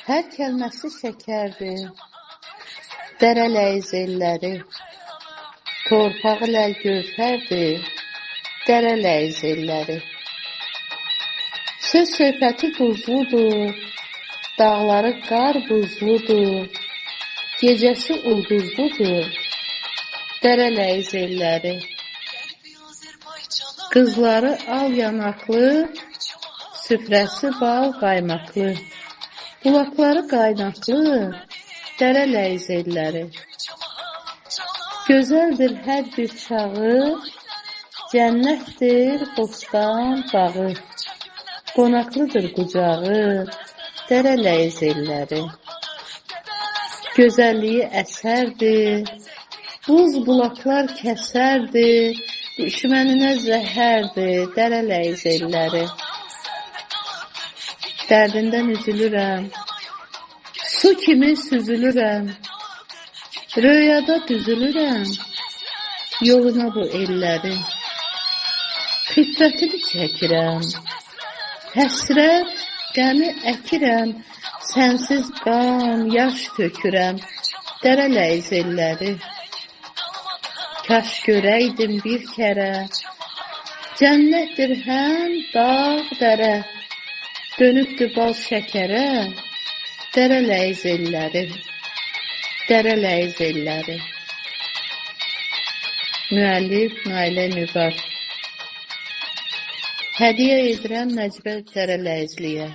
Hər kəlməsi şəkərdir, dərə ləyzelləri. Torpağı ləl gövhərdir, dərə ləyzelləri. Söz söhbəti buzludur, dağları qar buzludur. Gecəsi ulduzludur, dərə ləyzelləri. Qızları al yanaqlı, süfrəsi bal qaymaqlı. Bulaqları qaynaqlı, dərə ləyzelləri. Gözəldir hər bir çağı, cənnətdir bostan bağı. Qonaqlıdır qucağı, dərə ləyzelləri. Gözəlliyi əsərdir, buz bulaqlar kəsərdir. Düşməninə zəhərdir, dərə ləyzelləri. Dərdindən üzülürəm, su kimi süzülürəm. Röyada düzülürəm, yoluna bu elləri. Xiffətini çəkirəm, həsrət, qəmi əkirəm. Sənsiz qan, yaş tökürəm, dərə ləyzelləri. Kaş görəydim bir kərə, cənnətdir həm dağ dərə. Dönübdür bal şəkərə, dərə ləyzelləri. Dərə ləyzelləri. Müəllif Nailə Nübar. Hədiyyə edirəm Nəcibə Dərələyzliyə.